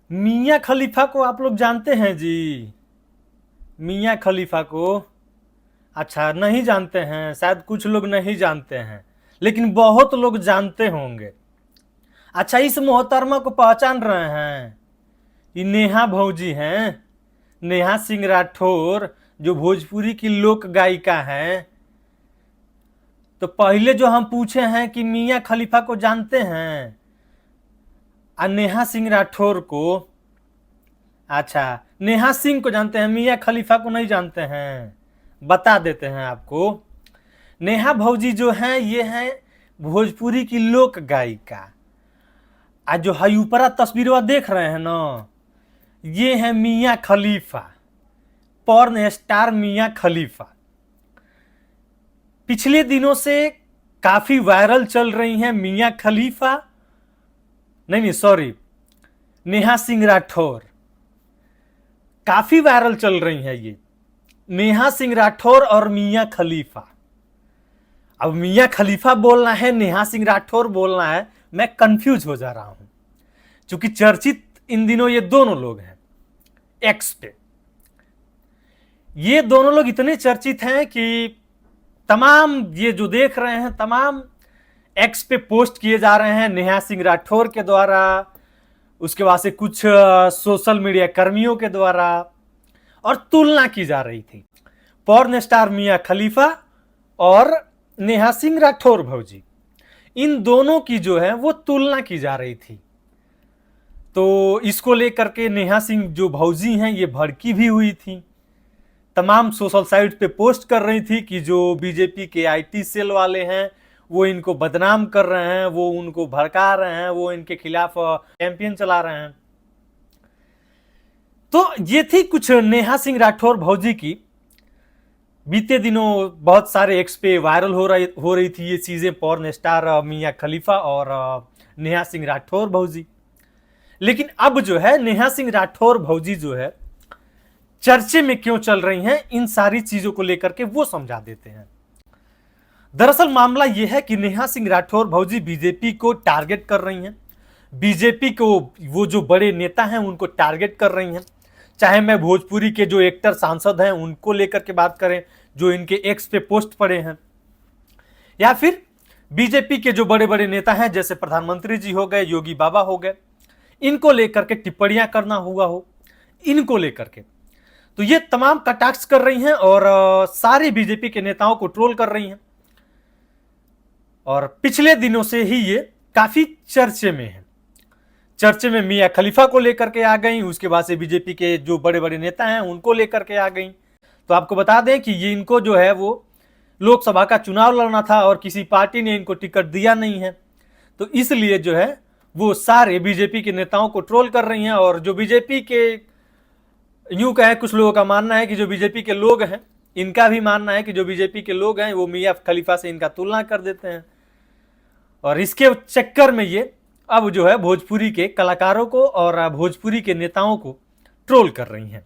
मियाँ खलीफा को आप लोग जानते हैं जी? मियाँ खलीफा को? अच्छा, नहीं जानते हैं, शायद कुछ लोग नहीं जानते हैं, लेकिन बहुत लोग जानते होंगे। अच्छा, इस मोहतरमा को पहचान रहे हैं? ये नेहा भौजी हैं, नेहा सिंह राठौर, जो भोजपुरी की लोक गायिका हैं। तो पहले जो हम पूछे हैं कि मियाँ खलीफा को जानते हैं और नेहा सिंह राठौर को। अच्छा, नेहा सिंह को जानते हैं, मियाँ खलीफा को नहीं जानते हैं। बता देते हैं आपको। नेहा भौजी जो हैं ये हैं भोजपुरी की लोक गायिका। आज जो हाई ऊपरा तस्वीर देख रहे हैं ना, ये है मियाँ खलीफा, पॉर्न स्टार मियाँ खलीफा। पिछले दिनों से काफी वायरल चल रही हैं मियाँ खलीफा, नहीं सॉरी, नेहा सिंह राठौर। काफी वायरल चल रही है ये नेहा सिंह राठौर और मियाँ खलीफा। अब मियाँ खलीफा बोलना है, नेहा सिंह राठौर बोलना है, मैं कंफ्यूज हो जा रहा हूं, क्योंकि चर्चित इन दिनों ये दोनों लोग हैं एक्स पे। ये दोनों लोग इतने चर्चित हैं कि तमाम ये जो देख रहे हैं तमाम एक्स पे पोस्ट किए जा रहे हैं नेहा सिंह राठौर के द्वारा, उसके बाद से कुछ सोशल मीडिया कर्मियों के द्वारा, और तुलना की जा रही थी पॉर्न स्टार मियाँ खलीफा और नेहा सिंह राठौर भौजी। इन दोनों की जो है वो तुलना की जा रही थी। तो इसको लेकर के नेहा सिंह जो भौजी हैं ये भड़की भी हुई थी, तमाम सोशल साइट पे पोस्ट कर रही थी कि जो बीजेपी के आईटी सेल वाले हैं वो इनको बदनाम कर रहे हैं, वो उनको भड़का रहे हैं, वो इनके खिलाफ कैंपेन चला रहे हैं। तो ये थी कुछ नेहा सिंह राठौर भौजी की बीते दिनों बहुत सारे एक्स पे वायरल हो रही थी ये चीजें, पॉर्न स्टार मियाँ खलीफा और नेहा सिंह राठौर भौजी। लेकिन अब जो है नेहा सिंह राठौर भौजी जो है चर्चे में क्यों चल रही हैं, इन सारी चीजों को लेकर के वो समझा देते हैं। दरअसल मामला यह है कि नेहा सिंह राठौर भौजी बीजेपी को टारगेट कर रही हैं, बीजेपी को वो जो बड़े नेता हैं उनको टारगेट कर रही हैं। चाहे मैं भोजपुरी के जो एक्टर सांसद हैं उनको लेकर के बात करें जो इनके एक्स पे पोस्ट पड़े हैं, या फिर बीजेपी के जो बड़े बड़े नेता हैं जैसे प्रधानमंत्री जी हो गए, योगी बाबा हो गए, इनको लेकर के टिप्पणियां करना हुआ हो, इनको लेकर के तो ये तमाम कटाक्ष कर रही हैं और सारे बीजेपी के नेताओं को ट्रोल कर रही हैं। और पिछले दिनों से ही ये काफी चर्चे में है। चर्चे में मियाँ खलीफा को लेकर के आ गई, उसके बाद से बीजेपी के जो बड़े बड़े नेता हैं उनको लेकर के आ गई। तो आपको बता दें कि ये इनको जो है वो लोकसभा का चुनाव लड़ना था और किसी पार्टी ने इनको टिकट दिया नहीं है, तो इसलिए जो है वो सारे बीजेपी के नेताओं को ट्रोल कर रही हैं। और जो बीजेपी के यूं कहे, कुछ लोगों का मानना है कि जो बीजेपी के लोग हैं इनका भी मानना है कि जो बीजेपी के लोग हैं वो मियाँ खलीफा से इनका तुलना कर देते हैं, और इसके चक्कर में ये अब जो है भोजपुरी के कलाकारों को और भोजपुरी के नेताओं को ट्रोल कर रही हैं।